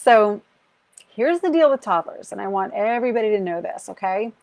So here's the deal with toddlers, and I want everybody to know this, okay?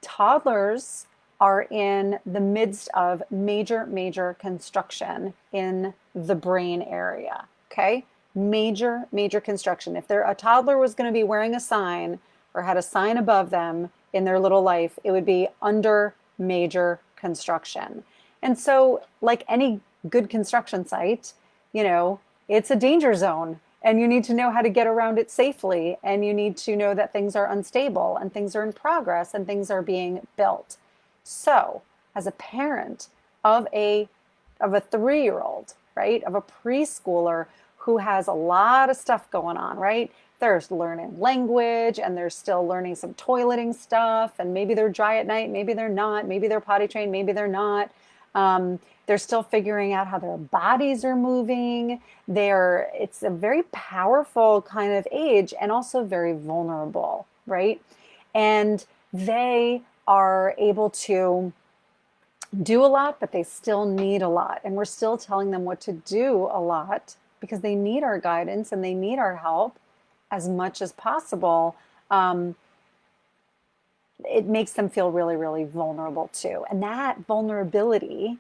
Toddlers are in the midst of major construction in the brain area, okay? Major construction. If a toddler was going to be wearing a sign or had a sign above them in their little life, it would be under major construction. And so, like any good construction site, you know, it's a danger zone and you need to know how to get around it safely, and you need to know that things are unstable and things are in progress and things are being built. So, as a parent of a 3-year-old, right, of a preschooler who has a lot of stuff going on, right? There's learning language and they're still learning some toileting stuff, and maybe they're dry at night, maybe they're not, maybe they're potty trained, maybe they're not. They're still figuring out how their bodies are moving. It's a very powerful kind of age and also very vulnerable, right? And they are able to do a lot, but they still need a lot. And we're still telling them what to do a lot because they need our guidance and they need our help as much as possible. It makes them feel really vulnerable too. And that vulnerability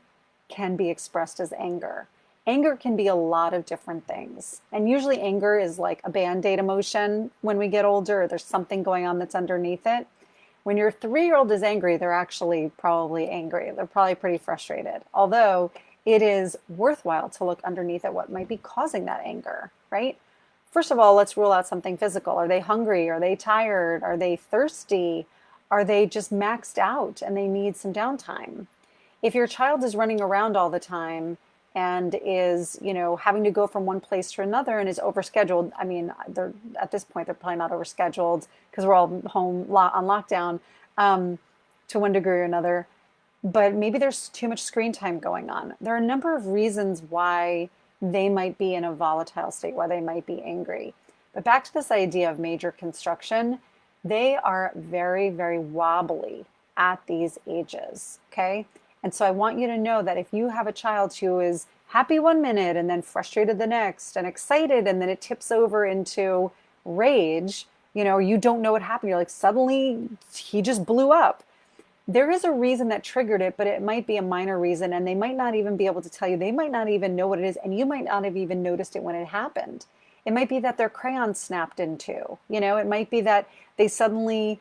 can be expressed as anger. Anger can be a lot of different things. And usually anger is like a band-aid emotion when we get older. There's something going on that's underneath it. When your 3-year-old is angry, they're actually probably angry. They're probably pretty frustrated. Although it is worthwhile to look underneath at what might be causing that anger, right? First of all, let's rule out something physical. Are they hungry? Are they tired? Are they thirsty? Are they just maxed out and they need some downtime? If your child is running around all the time and is, having to go from one place to another and is overscheduled, I mean, they're at this point, they're probably not overscheduled because we're all home on lockdown to one degree or another. But maybe there's too much screen time going on. There are a number of reasons why they might be in a volatile state, why they might be angry. But back to this idea of major construction, they are very wobbly at these ages, okay? And so I want you to know that if you have a child who is happy one minute and then frustrated the next and excited and then it tips over into rage, you don't know what happened. You're like, suddenly he just blew up. There is a reason that triggered it, but it might be a minor reason, and they might not even be able to tell you. They might not even know what it is, and you might not have even noticed it when it happened. It might be that their crayon snapped in two. It might be that they suddenly,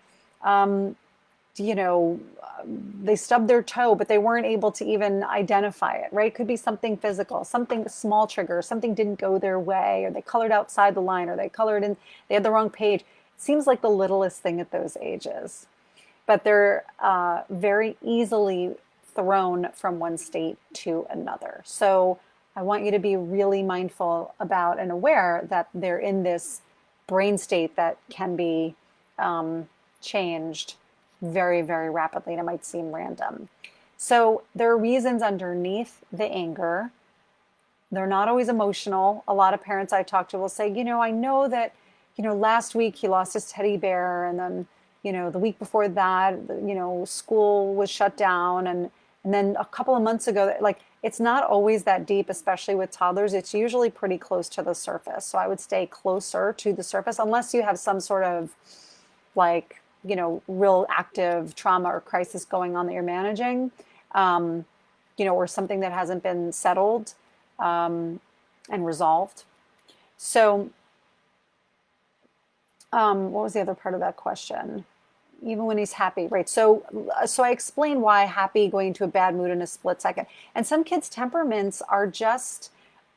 they stubbed their toe, but they weren't able to even identify it, right? It could be something physical, something small trigger, something didn't go their way, or they colored outside the line, or they had the wrong page. It seems like the littlest thing at those ages. But they're very easily thrown from one state to another. So I want you to be really mindful about and aware that they're in this brain state that can be changed very rapidly, and it might seem random. So there are reasons underneath the anger. They're not always emotional. A lot of parents I've talked to will say, I know that, last week he lost his teddy bear, and then the week before that, school was shut down. And then a couple of months ago, like, it's not always that deep, especially with toddlers. It's usually pretty close to the surface. So I would stay closer to the surface unless you have some sort of real active trauma or crisis going on that you're managing, or something that hasn't been settled and resolved. So what was the other part of that question? Even when he's happy, right? So I explained why happy going into a bad mood in a split second. And some kids' temperaments are just,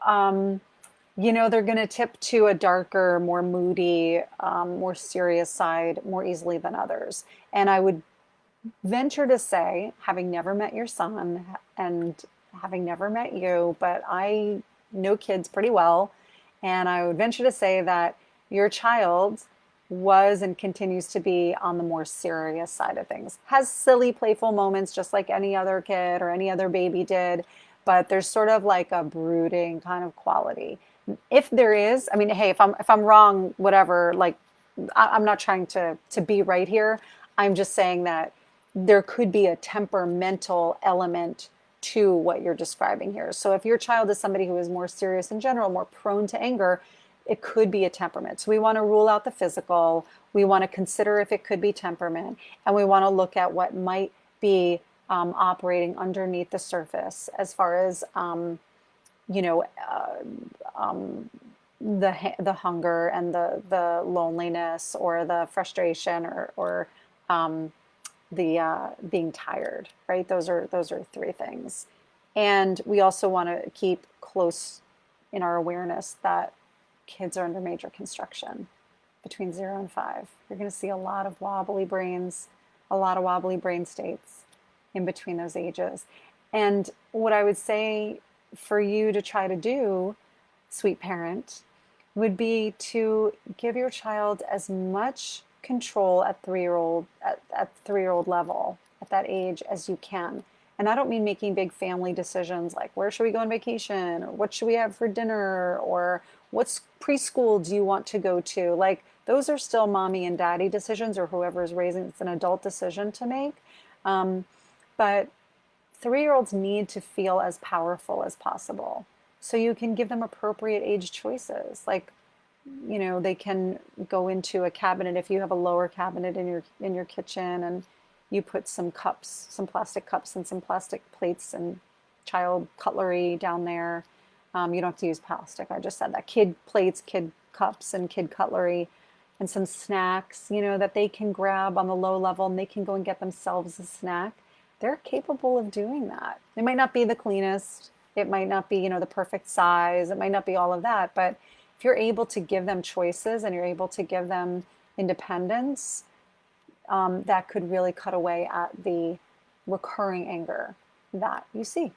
they're going to tip to a darker, more moody, more serious side more easily than others. And I would venture to say, having never met your son and having never met you, but I know kids pretty well, and I would venture to say that your child was and continues to be on the more serious side of things. Has silly, playful moments just like any other kid or any other baby did, but there's sort of like a brooding kind of quality. If there is, I mean, hey, if I'm wrong, whatever, like, I'm not trying to be right here. I'm just saying that there could be a temperamental element to what you're describing here. So if your child is somebody who is more serious in general, more prone to anger, it could be a temperament. So we want to rule out the physical. We want to consider if it could be temperament, and we want to look at what might be operating underneath the surface as far as you know, the hunger and the loneliness or the frustration or the being tired, right? Those are three things. And we also want to keep close in our awareness that kids are under major construction between 0 and 5. You're going to see a lot of wobbly brains, a lot of wobbly brain states in between those ages. And what I would say for you to try to do, sweet parent, would be to give your child as much control at 3-year-old at 3-year-old level at that age as you can. And I don't mean making big family decisions like where should we go on vacation or what should we have for dinner or what's preschool do you want to go to? Like those are still mommy and daddy decisions or whoever is raising. It's an adult decision to make. But 3-year-olds need to feel as powerful as possible. So you can give them appropriate age choices. Like, they can go into a cabinet if you have a lower cabinet in your kitchen and you put some cups, some plastic cups and some plastic plates and child cutlery down there. You don't have to use plastic. I just said that. Kid plates, kid cups, and kid cutlery, and some snacks, that they can grab on the low level and they can go and get themselves a snack. They're capable of doing that. It might not be the cleanest. It might not be, the perfect size. It might not be all of that. But if you're able to give them choices and you're able to give them independence, that could really cut away at the recurring anger that you see.